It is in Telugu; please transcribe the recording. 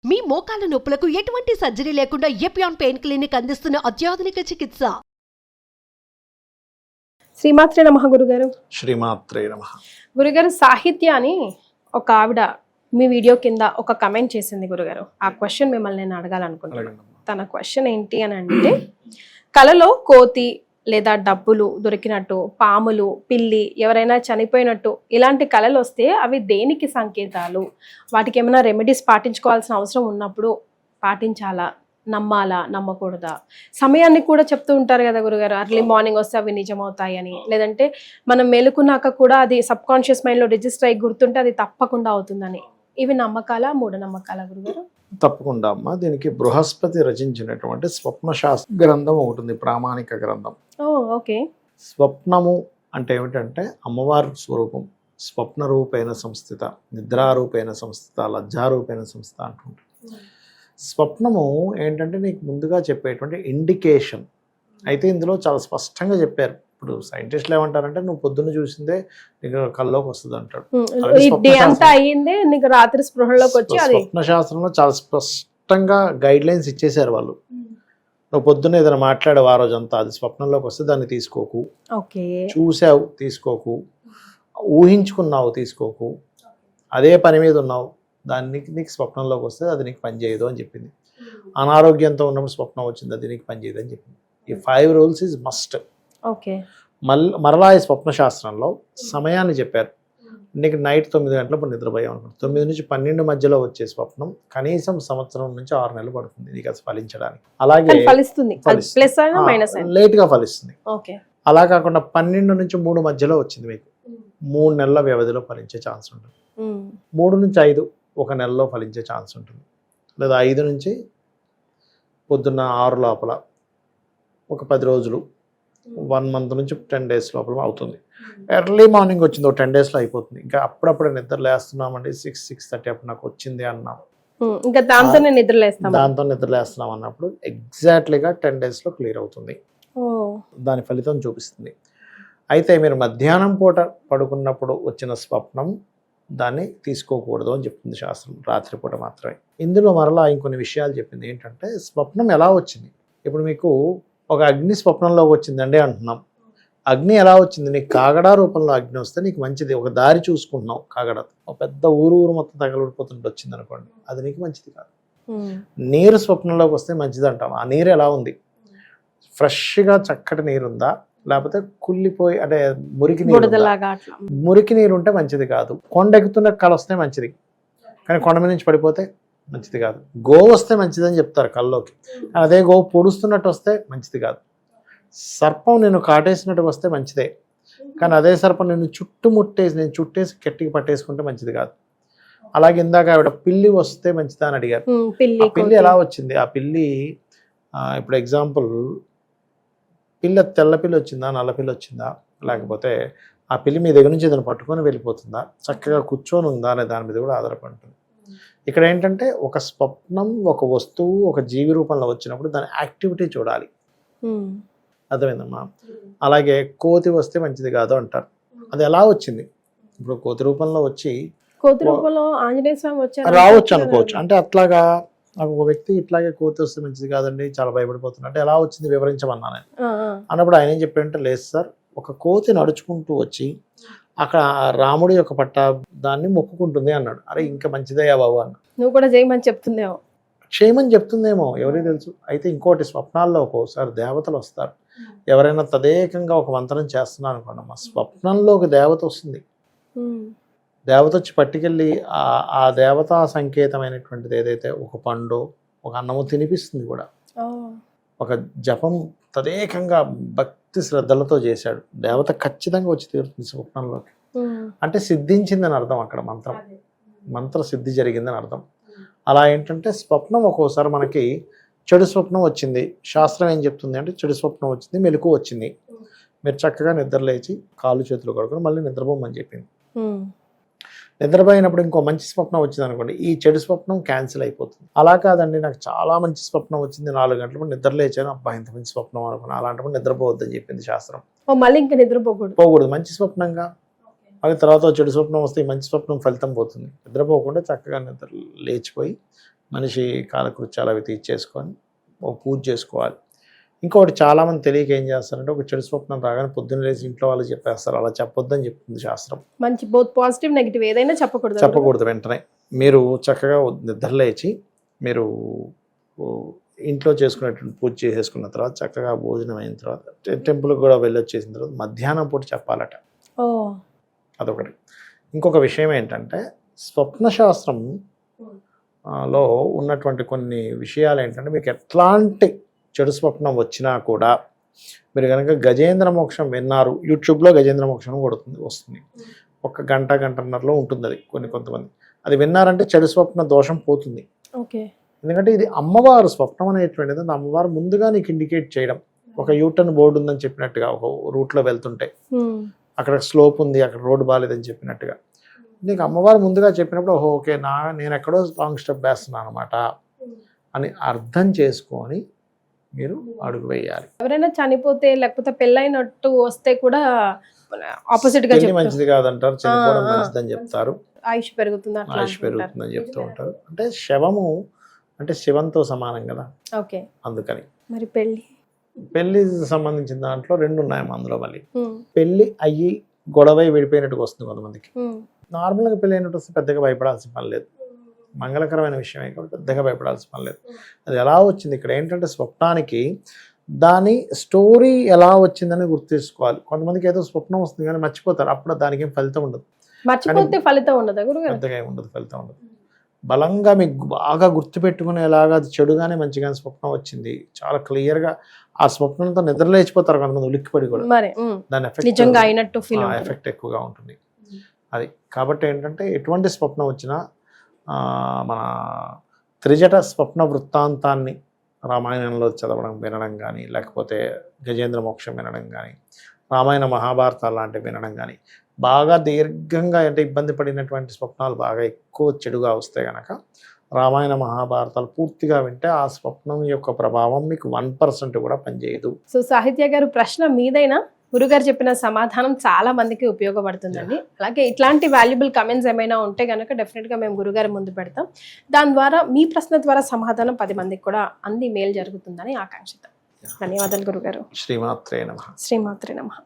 మీ మోకాల నొప్పులకు ఎటువంటి సర్జరీ లేకుండా ఎపియాన్ పెయిన్ క్లినిక్ అందిస్తున్న అత్యాధునిక చికిత్స. శ్రీమాత్రే నమః గురుగారు. శ్రీమాత్రే నమః. గురుగారు, సాహిత్య అని ఒక ఆవిడ మీ వీడియో కింద ఒక కమెంట్ చేసింది గురుగారు. ఆ క్వశ్చన్ మిమ్మల్ని నేను అడగాలనుకుంటున్నాను. తన క్వశ్చన్ ఏంటి అని అంటే, కలలో కోతి లేదా డబ్బులు దొరికినట్టు, పాములు, పిల్లి, ఎవరైనా చనిపోయినట్టు ఇలాంటి కళలు వస్తే అవి దేనికి సంకేతాలు? వాటికి ఏమైనా రెమెడీస్ పాటించుకోవాల్సిన అవసరం ఉన్నప్పుడు పాటించాలా, నమ్మాలా, నమ్మకూడదా? సమయాన్ని కూడా చెప్తూ ఉంటారు కదా గురుగారు, అర్లీ మార్నింగ్ వస్తే అవి నిజమవుతాయి అని, లేదంటే మనం మేలుకున్నాక కూడా అది సబ్ కాన్షియస్ మైండ్లో రిజిస్టర్ అయ్యి గుర్తుంటే అది తప్పకుండా అవుతుందని. ఇవి నమ్మకాలా, మూఢనమ్మకాలా గురుగారు? తప్పకుండా అమ్మా. దీనికి బృహస్పతి రచించినటువంటి స్వప్నశాస్త్ర గ్రంథం ఒకటి ఉంది, ప్రామాణిక గ్రంథం. ఓకే. స్వప్నము అంటే ఏమిటంటే అమ్మవారి స్వరూపం. స్వప్న రూపేణ సంస్థిత, నిద్రారూపేణ సంస్థిత, లజ్జారూపేణ సంస్థిత అంటుంటారు. స్వప్నము ఏంటంటే నీకు ముందుగా చెప్పేటువంటి ఇండికేషన్. అయితే ఇందులో చాలా స్పష్టంగా చెప్పారు. ఇప్పుడు సైంటిస్టులు ఏమంటారంటే, నువ్వు పొద్దున్న చూసిందే నీకు కల్లోకి వస్తుంది అంటాడు. రాత్రి స్పృహలోకి వచ్చి స్వప్న శాస్త్రంలో చాలా స్పష్టంగా గైడ్ లైన్స్ ఇచ్చేసారు వాళ్ళు. నువ్వు పొద్దున్న ఏదైనా మాట్లాడావు ఆ రోజంతా, అది స్వప్నంలోకి వస్తే దాన్ని తీసుకోకు. చూసావు తీసుకోకు, ఊహించుకున్నావు తీసుకోకు, అదే పని మీద ఉన్నావు దాన్ని నీకు స్వప్నంలోకి వస్తే అది నీకు పని చేయదు అని చెప్పింది. అనారోగ్యంతో ఉన్నప్పుడు స్వప్నం వచ్చింది, అది నీకు పని చేయదు అని చెప్పింది. ఈ 5 రూల్స్ ఈజ్ మస్ట్. మరలా ఈ స్వప్న శాస్త్రంలో సమయాన్ని చెప్పారు. నీకు నైట్ 9 గంటలప్పుడు నిద్రపోయాం అనుకుంటు, 9 నుంచి 12 మధ్యలో వచ్చే స్వప్నం కనీసం సంవత్సరం నుంచి 6 నెలలు పడుతుంది నీకు అది ఫలించడానికి. అలాగే లేట్ గా ఫలిస్తుంది. అలా కాకుండా 12 నుంచి 3 మధ్యలో వచ్చింది మీకు 3 నెలల వ్యవధిలో ఫలించే ఛాన్స్ ఉంటుంది. 3 నుంచి 5 1 నెలలో ఫలించే ఛాన్స్ ఉంటుంది. లేదా 5 నుంచి పొద్దున్న 6 లోపల ఒక 10 రోజులు, 1 మంత్ నుంచి 10 డేస్ లోపల అవుతుంది. ఎర్లీ మార్నింగ్ వచ్చింది, ఒక 10 డేస్లో అయిపోతుంది. ఇంకా అప్పుడప్పుడు నిద్ర లేస్తున్నామండి, 6-6:30 అప్పుడు నాకు వచ్చింది అన్నాం, ఇంకా దాంతో నిద్ర లేస్తున్నాం అన్నప్పుడు ఎగ్జాక్ట్లీగా 10 డేస్లో క్లియర్ అవుతుంది. దాని ఫలితం చూపిస్తుంది. అయితే మీరు మధ్యాహ్నం పూట పడుకున్నప్పుడు వచ్చిన స్వప్నం దాన్ని తీసుకోకూడదు అని చెప్తుంది శాస్త్రం, రాత్రిపూట మాత్రమే. ఇందులో మరలా ఇంకొన్ని విషయాలు చెప్పింది. ఏంటంటే స్వప్నం ఎలా వచ్చింది. ఇప్పుడు మీకు ఒక అగ్ని స్వప్నంలోకి వచ్చిందండి అంటున్నాం. అగ్ని ఎలా వచ్చింది? నీకు కాగడా రూపంలో అగ్ని వస్తే నీకు మంచిది. ఒక దారి చూసుకుంటున్నావు, కాగడ ఒక పెద్ద ఊరు మొత్తం తగలడిపోతుంటే వచ్చింది అనుకోండి, అది నీకు మంచిది కాదు. నీరు స్వప్నంలోకి వస్తే మంచిది అంటాం. ఆ నీరు ఎలా ఉంది? ఫ్రెష్గా చక్కటి నీరు ఉందా, లేకపోతే కుళ్ళిపోయి అంటే మురికి నీరు ఉంటే మంచిది కాదు. కొండ ఎక్కుతున్న కళ వస్తే మంచిది, కానీ కొండ మీద నుంచి పడిపోతే మంచిది కాదు. గోవు వస్తే మంచిదని చెప్తారు కల్లోకి, అదే గోవు పొడుస్తున్నట్టు వస్తే మంచిది కాదు. సర్పం నేను కాటేసినట్టు వస్తే మంచిదే, కానీ అదే సర్పం నేను చుట్టేసి గట్టిగా పట్టేసుకుంటే మంచిది కాదు. అలాగే ఇందాక ఆవిడ పిల్లి వస్తే మంచిదా అని అడిగారు. పిల్లి ఎలా వచ్చింది? ఆ పిల్లి ఇప్పుడు ఎగ్జాంపుల్, తెల్ల పిల్లి వచ్చిందా, నల్ల పిల్లి వచ్చిందా, లేకపోతే ఆ పిల్లి మీ దగ్గర నుంచి ఏదైనా పట్టుకొని వెళ్ళిపోతుందా, చక్కగా కూర్చొని ఉందా అనే దాని మీద కూడా ఆధారపడి ఉంటుంది. ఇక్కడ ఏంటంటే ఒక స్వప్నం, ఒక వస్తువు, ఒక జీవి రూపంలో వచ్చినప్పుడు దాని యాక్టివిటీ చూడాలి. అర్థమైందమ్మా? అలాగే కోతి వస్తే మంచిది కాదు అంటారు. అది ఎలా వచ్చింది? ఇప్పుడు కోతి రూపంలో వచ్చి రావచ్చు అనుకోవచ్చు. అంటే అట్లాగా నాకు ఒక వ్యక్తి ఇట్లాగే కోతి వస్తే మంచిది కాదండి, చాలా భయపడిపోతున్నా అంటే ఎలా వచ్చింది వివరించమన్నా నేను అన్నప్పుడు ఆయన ఏం చెప్పారంటే, లేదు సార్, ఒక కోతి నడుచుకుంటూ వచ్చి అక్కడ రాముడి యొక్క పట్ట దాన్ని మొక్కుకుంటుంది అన్నాడు. అరే ఇంకా మంచిదయ్యా బాబు అన్న. నువ్వు కూడా చేయమని చెప్తుందేమో, ఎవరికి తెలుసు. అయితే ఇంకోటి, స్వప్నాల్లో ఒక్కోసారి దేవతలు వస్తారు. ఎవరైనా తదేకంగా ఒక మంత్రం చేస్తున్నారు అనుకోండి, మా స్వప్నంలో ఒక దేవత వస్తుంది. దేవత వచ్చి పట్టుకెళ్ళి ఆ దేవతా సంకేతమైనటువంటిది ఏదైతే ఒక పండు, ఒక అన్నము తినిపిస్తుంది కూడా. ఒక జపం తదేకంగా భక్తి శ్రద్ధలతో చేశాడు, దేవత ఖచ్చితంగా వచ్చి తీరుతుంది స్వప్నంలోకి. అంటే సిద్ధించిందని అర్థం, అక్కడ మంత్ర సిద్ధి జరిగిందని అర్థం. అలా ఏంటంటే స్వప్నం ఒక్కోసారి మనకి చెడు స్వప్నం వచ్చింది, శాస్త్రం ఏం చెప్తుంది అంటే, చెడు స్వప్నం వచ్చింది, మెలకు వచ్చింది, మీరు చక్కగా నిద్ర లేచి కాళ్ళు చేతులు కడుకొని మళ్ళీ నిద్రపోమని చెప్పింది. నిద్రపోయినప్పుడు ఇంకో మంచి స్వప్నం వచ్చింది అనుకోండి, ఈ చెడు స్వప్నం క్యాన్సిల్ అయిపోతుంది. అలా కాదండి, నాకు చాలా మంచి స్వప్నం వచ్చింది, 4 గంటలప్పుడు నిద్ర లేచాను, అబ్బా ఇంత మంచి స్వప్నం అనుకున్నా, అలాంటప్పుడు నిద్రపోవద్దని చెప్పింది శాస్త్రం. మళ్ళీ ఇంకా నిద్రపోకూడదు, మంచి స్వప్నంగా. మళ్ళీ తర్వాత చెడు స్వప్నం వస్తే మంచి స్వప్నం ఫలితం పోతుంది. నిద్రపోకుండా చక్కగా నిద్ర లేచిపోయి మనిషి కాలకృత్యాలు అవి తీర్చేసుకొని ఒక పూజ చేసుకోవాలి. ఇంకొకటి చాలామంది తెలియక ఏం చేస్తారంటే ఒక చెడు స్వప్నం రాగానే పొద్దున్న లేచి ఇంట్లో వాళ్ళు చెప్పేస్తారు. అలా చెప్పొద్దని చెప్తుంది శాస్త్రం. మంచి బోత్ పాజిటివ్ నెగిటివ్ ఏదైనా చెప్పకూడదు. వెంటనే మీరు చక్కగా నిద్రలేచి మీరు ఇంట్లో చేసుకునేటువంటి పూజ చేసేసుకున్న తర్వాత చక్కగా భోజనం అయిన తర్వాత టెంపుల్కి కూడా వెళ్ళొచ్చేసిన తర్వాత మధ్యాహ్నం పూట చెప్పాలట. అదొకటి. ఇంకొక విషయం ఏంటంటే స్వప్న శాస్త్రం లో ఉన్నటువంటి కొన్ని విషయాలు ఏంటంటే మీకు ఎట్లాంటి చెడు స్వప్నం వచ్చినా కూడా మీరు కనుక గజేంద్ర మోక్షం విన్నారు, యూట్యూబ్లో గజేంద్ర మోక్షం వస్తుంది. ఒక గంటన్నరలో ఉంటుంది అది. కొంతమంది అది విన్నారంటే చెడు స్వప్న దోషం పోతుంది. ఎందుకంటే ఇది అమ్మవారు స్వప్నం అనేటువంటిది అమ్మవారు ముందుగా నీకు ఇండికేట్ చేయడం. ఒక యూటర్న్ బోర్డు ఉందని చెప్పినట్టుగా, ఒక రూట్లో వెళ్తుంటే అక్కడ స్లోప్ ఉంది, అక్కడ రోడ్డు బాగాలేదని చెప్పినట్టుగా నీకు అమ్మవారు ముందుగా చెప్పినప్పుడు ఓకే నేను ఎక్కడో రాంగ్ స్టెప్ వేస్తున్నాను అనమాట అని అర్థం చేసుకొని మీరు అడుగు వేయాలి. ఎవరైనా చనిపోతే లేకపోతే పెళ్ళైనట్టు వస్తే కూడా ఆపోజిట్ గా మంచిది కాదంటారు, చనిపోవడం మంచిదని చెప్తారు, ఆయుష్ పెరుగుతుందని చెప్తూ ఉంటారు. అంటే శవము అంటే శివంతో సమానం కదా. ఓకే. అందుకని మరి పెళ్లి సంబంధించిన దాంట్లో రెండు ఉన్నాయి. అందులో మళ్ళీ పెళ్లి అయ్యి గొడవై విడిపోయినట్టుగా వస్తుంది కొంతమందికి. నార్మల్గా పెళ్లి అయినట్టు వస్తే పెద్దగా భయపడాల్సిన పని లేదు, మంగళకరమైన విషయమే కాబట్టి పెద్దగా భయపడాల్సిన పని లేదు. అది ఎలా వచ్చింది ఇక్కడ ఏంటంటే స్వప్నానికి దాని స్టోరీ ఎలా వచ్చిందని గుర్తు తీసుకోవాలి. కొంతమందికి ఏదో స్వప్నం వస్తుంది కానీ మర్చిపోతారు, అప్పుడు దానికి ఏం ఫలితం ఉండదు. మర్చిపోతే ఫలితం ఉండదు, పెద్దగా ఏమి ఉండదు, ఫలితం ఉండదు. బలంగా మీకు బాగా గుర్తుపెట్టుకునేలాగా అది చెడుగానే మంచిగానే స్వప్నం వచ్చింది, చాలా క్లియర్గా ఆ స్వప్నంతో నిద్రలేచిపోతారు కొంతమంది ఉలిక్కిపడి కూడా. దాని ఎఫెక్ట్ ఎక్కువగా ఉంటుంది అది. కాబట్టి ఏంటంటే ఎటువంటి స్వప్నం వచ్చినా మన త్రిజట స్వప్న వృత్తాంతాన్ని రామాయణంలో చదవడం వినడం కానీ, లేకపోతే గజేంద్ర మోక్షం వినడం కానీ, రామాయణ మహాభారతాలు లాంటివి వినడం కానీ, బాగా దీర్ఘంగా అంటే ఇబ్బంది పడినటువంటి స్వప్నాలు బాగా ఎక్కువ చెడుగా వస్తే కనుక రామాయణ మహాభారతాలు పూర్తిగా వింటే ఆ స్వప్నం యొక్క ప్రభావం మీకు 1% కూడా పనిచేయదు. సో సాహిత్య గారు ప్రశ్న మీదైనా గురుగారు చెప్పిన సమాధానం చాలా మందికి ఉపయోగపడుతుందండి. అలాగే ఇట్లాంటి వాల్యుబుల్ కమెంట్స్ ఏమైనా ఉంటే కనుక డెఫినెట్గా మేము గురుగారి ముందు పెడతాం. దాని ద్వారా మీ ప్రశ్న ద్వారా సమాధానం 10 మందికి కూడా అంది మేలు జరుగుతుందని ఆకాంక్షిద్దాం. ధన్యవాదాలు గురుగారు. శ్రీమాత్రే నమః. శ్రీమాత్రే నమః.